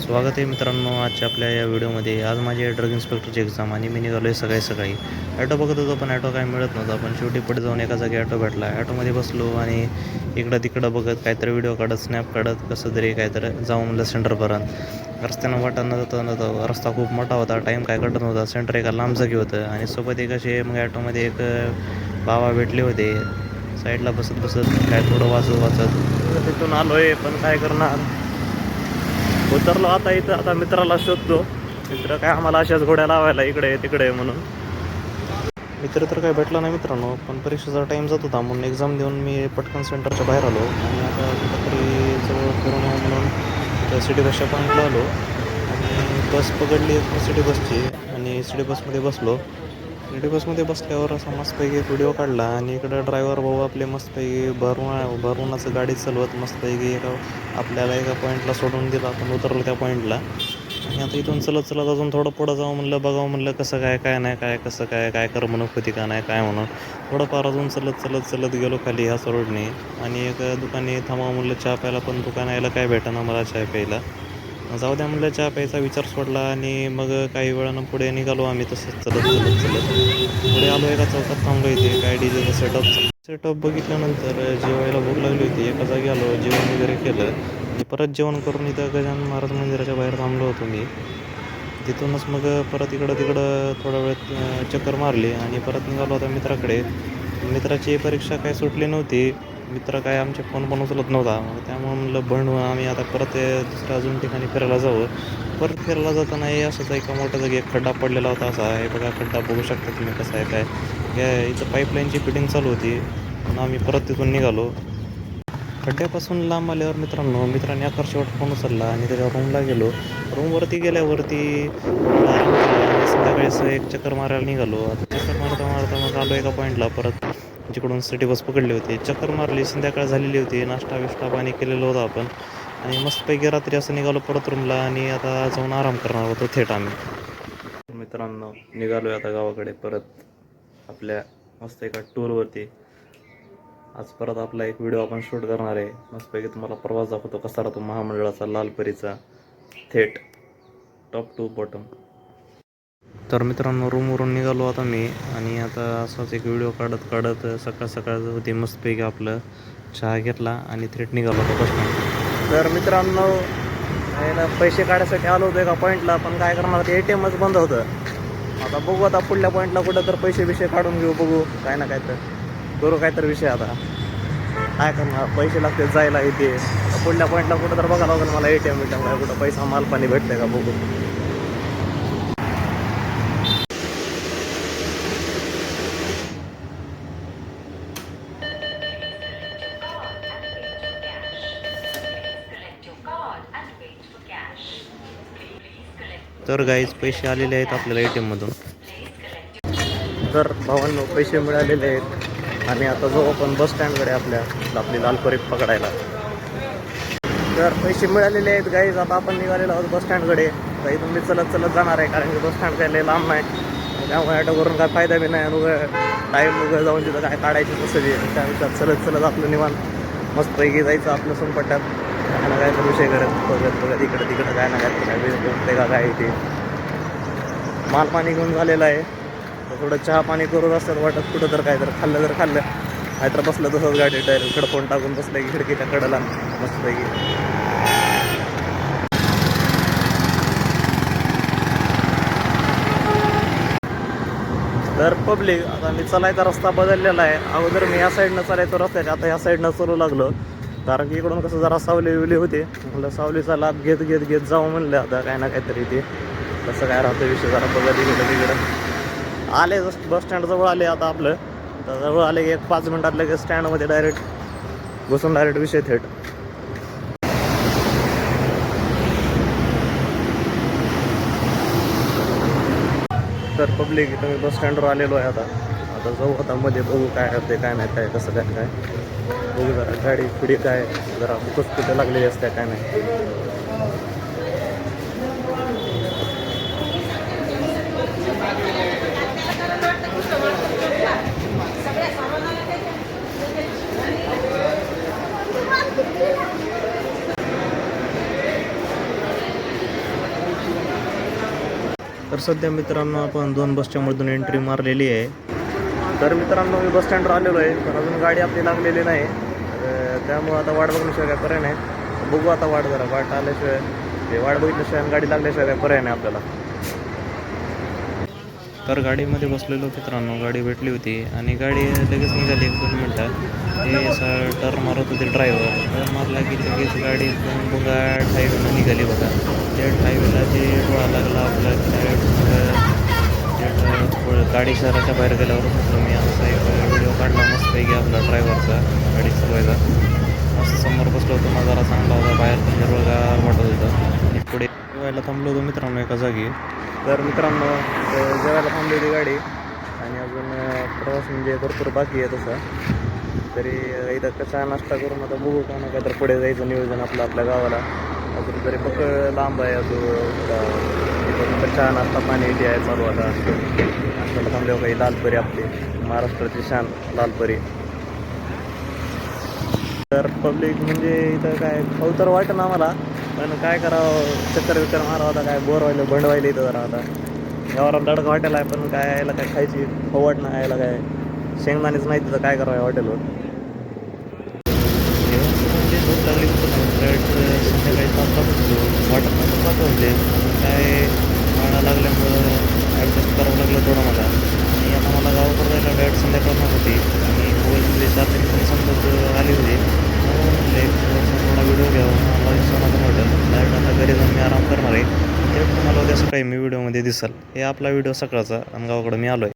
स्वागत आहे मित्रांनो आजच्या आपल्या या व्हिडिओमध्ये. आज माझी ड्रग इन्स्पेक्टरची एक्झाम आणि मी निघालो आहे सकाळी सकाळी. ॲटो बघत होतो पण ॲटो काय मिळत नव्हता. पण शेवटी पुढे जाऊन एका जागी ॲटो भेटला. ॲटोमध्ये बसलो आणि इकडं तिकडं बघत काहीतरी व्हिडिओ काढत स्नॅप काढत कसं तरी काहीतरी जाऊ म्हणलं सेंटरपर्यंत. रस्त्यानं वाटानं जातं रस्ता खूप मोठा होता. टाईम काय कटत नव्हता. सेंटर एका लांब जागी होतं आणि सोबत एक असे मग ॲटोमध्ये एक बाबा भेटले होते. साईडला बसत बसत काय थोडं वाचत तिथून आलो आहे. पण काय करणार, उतरलो आता इथं. आता मित्राला शोधतो. मित्र काय आम्हाला अशाच घोड्या लावायला इकडे तिकडे म्हणून. मित्र तर काय भेटला नाही मित्रांनो. पण परीक्षेचा टाईम जात होता म्हणून एक्झाम देऊन मी पटकन सेंटरच्या बाहेर आलो आणि आता कुठंतरी जवळ फिरून येऊ म्हणून सिटी बसच्या पॉईंटला आलो आणि बस पकडली सिटी बसची आणि सिटी बसमध्ये बसलो. सिटी बसमध्ये बसल्यावर असा मस्तपैकी एक व्हिडिओ काढला आणि इकडं ड्रायव्हर भाऊ आपले मस्तपैकी भरूनच गाडी चालवत मस्तपैकी आपल्याला एका पॉईंटला सोडून दिला. आपण उतरलो त्या पॉईंटला आणि आता इथून चलत चलत अजून थोडं पुढं जाऊ म्हणलं, बघावं म्हणलं कसं काय नाही काय कसं काय करमणूक होती का नाही काय म्हणून. थोडंफार अजून चलत गेलो खाली ह्या रोडने आणि एक दुकाने थांबावं म्हणलं चहा प्यायला. पण दुकान यायला काय भेटेना मला चहा प्यायला. जाऊ द्या म्हणलं, चहा प्यायचा विचार सोडला आणि मग काही वेळानं पुढे निघालो आम्ही तसंच चलत पुढे आलो. एका चौकात थांबलो. इथे काय डीजेचा सेटअप बघितल्यानंतर जेवायला भूक लागली होती. एका जागी आलो, जेवण वगैरे केलं आणि परत जेवण करून इथं गजानन महाराज मंदिराच्या बाहेर थांबलो होतो मी. तिथूनच मग परत इकडं तिकडं थोडा वेळ चक्कर मारली आणि परत निघालो होता मित्राकडे. मित्राची परीक्षा काय सुटली नव्हती. मित्र काय आमचे फोन पण उचलत नव्हता. मग त्यामुळे म्हणलं बनवू आम्ही आता परत दुसऱ्या अजून ठिकाणी फिरायला जाऊ. परत फिरायला जाताना असंच एका मोठ्या जागी एक खड्डा पडलेला होता. असा हे बघा खड्डा बघू शकता तुम्ही कसा आहे काय. इथं पाईपलाईनची फिटिंग चालू होती म्हणून आम्ही परत तिथून निघालो. खड्ड्यापासून लांब आल्यावर मित्राने आकर्षक फोन उचलला आणि त्याच्या रूमला गेलो. रूमवरती गेल्यावरती संध्याकाळी असं एक चक्कर मारायला निघालो. आता चक्कर मारता मग आलो एका पॉईंटला परत जिकडून सिटी बस पकडली होती. चक्कर मारली, संध्याकाळ झालेली होती. नाश्ता विष्टा पाणी केलेलं होतं आपण आणि मस्तपैकी रात्री असं निघालो परत रूमला आणि आता जाऊन आराम करणार होतो थेट आम्ही. मित्रांनो निघालो आता गावाकडे परत आपल्या मस्त एका टूरवरती. आज परत आपला एक व्हिडिओ आपण शूट करणार आहे. मस्तपैकी तुम्हाला प्रवास दाखवतो कसा राहतो महामंडळाचा लालपरीचा थेट टॉप टू बॉटम. तर मित्रांनो रूमवरून निघालो आता मी आणि आता असाच एक व्हिडिओ काढत सकाळ होती. मस्तपैकी आपलं चहा घेतला आणि थेट निघालो होतो बसस्टँड. तर मित्रांनो पैसे काढायसाठी आलो होतो एका पॉईंटला. पण काय करणार, ते ATMच बंद होतं. आता बघू आता पुढल्या पॉईंटला कुठं तर पैसे काढून घेऊ. बघू काय ना काय तर करू काय तर विषय. आता काय करणार, पैसे लागते जायला इथे. पुढल्या पॉईंटला कुठं तर बघायला लागेल मला ATM काय कुठं पैसा माल पाणी भेटतंय का बघू. तर गाईज पैसे आलेले आहेत आपल्याला ATMमधून. तर भावांनो पैसे मिळालेले आहेत आणि आता जाऊ आपण बस स्टँडकडे आपली लालपरी पकडायला. तर पैसे मिळालेले आहेत गाईज. आता आपण निघालेलो आहोत बस स्टँडकडे. तर इथून मी चलत जाणार आहे कारण की बस स्टँड काय लय लांब नाही. त्यामुळे ॲटो करून काय फायदा बी नाही. टाईम जाऊन तिथं काय काढायचं तसं बी. त्यानुसार चलत आपलं निवांत मस्तपैकी जायचं आपलं सोनपट्ट्यात. काय ना काय तर विषय बघत इकडं तिकडं काय ना काय काय इथे माल पाणी घेऊन झालेलं आहे. तर थोडं चहा पाणी करून असतात वाटत कुठं तर काय तर खाल्लं नाहीतर बसलं तसंच गाडी डायरेक्ट कडफोन टाकून बसलं की खिडकीच्या कडेला मस्तपैकी. तर पब्लिक आता मी चालायचा रस्ता बदललेला आहे. अगोदर मी या साईडनं चालायचो रस्त्याच्या, आता ह्या साईडनं चालू लागलो कारण की इकडून कसं जरा सावली होते. म्हणलं सावलीचा लाभ घेत जाऊ म्हणलं. आता काय ना काहीतरी ते कसं काय राहतं विषय जरा बघत तिकडं आले. जस्ट बस स्टँड जवळ आले आता आपलं. तर जवळ आले की एक 5 मिनिटात लगेच स्टँडमध्ये डायरेक्ट बसून विषय थेट. तर पब्लिक इथं मी बस स्टँडवर आलेलो आहे. आता जाऊ आता मध्ये बघू काय होते काय नाही काय कसं काय बघू जरा गाडी पुढे काय जरा खूपच कुठे लागलेली असते काय नाही. तर सध्या मित्रांनो आपण 2 बसच्या मधून एंट्री मारलेली आहे. तर मित्रांनो मी बस स्टँडवर आलेलो आहे, पण अजून गाडी आपली लागलेली नाही. त्यामुळं आता वाट बघण्याशिवाय काय पर्याय नाही. बघू आता वाट आल्याशिवाय वाट बघितल्याशिवाय गाडी लागल्याशिवाय काय पर्याय नाही आपल्याला. तर गाडीमध्ये बसलेलो मित्रांनो, गाडी भेटली होती आणि गाडी लगेच निघाली 1-2 मिनटात. हे असं टर्न मारत होते ड्रायव्हर. टर्न मारला की लगेच गाडी एकदम बुंगाट हायवेनं निघाली बघा. त्या हायवेला जे डोळा लागला आपला गाडी शहराच्या बाहेर गेल्यावर म्हटलं मी असा एक व्हिडिओ काढला मस्तपैकी आपला ड्रायव्हरचा गाडी चालवायचा. मस्त समोर बसलो होतो, नजारा चांगला होता, बाहेर पण हिरवंगार वाटत होतं. आणि पुढे जेवायला थांबलो होतो मित्रांनो एका जागी. तर मित्रांनो जेवायला थांबली होती गाडी आणि अजून प्रवास म्हणजे भरपूर बाकी आहे तसा. तरी इथं चहा नाश्ता करून आता बघू का ना काय तर पुढे जायचं नियोजन आपलं आपल्या गावाला. अजून तरी पक्क लांब आहे अजून. इथं चहा नाश्ता पाणी इथे आहे चालू आता. नाश्त्याला थांबल्यावर काही लालपरी आपली महाराष्ट्राची शान लालपरी. तर पब्लिक म्हणजे इथं काय खाऊ तर वाटतं ना आम्हाला, पण काय करावं, चक्कर मारावं आता, काय बोर व्हायला बंड व्हायला इथं जरा आता. यावर दडका हॉटेल आहे, पण काय यायला काय खायची खाऊ वाट नाही, यायला काय शेंगदाणेच नाही तिथं, काय करावं या हॉटेलवर. म्हणजे झोप लागली संध्याकाळी 5 वाटत म्हणजे काय भाडा लागल्यामुळं ॲडजस्ट करावं लागलं थोडं मला. आणि आता मला गावाकडं जायला डायरेक्ट संध्याकाळ होती आणि मोबाईलमध्ये चार्जिंग पण समजत आली होती. म्हटले थोडा व्हिडिओ घ्यावा, मला समाधान वाटेल. डायरेक्ट आता घरी जाऊन मी आराम करणार आहे. ते तुम्हाला उद्या सकाळी मी व्हिडिओमध्ये दिसेल. हे आपला व्हिडिओ सकाळचा आणि गावाकडं मी आलो आहे.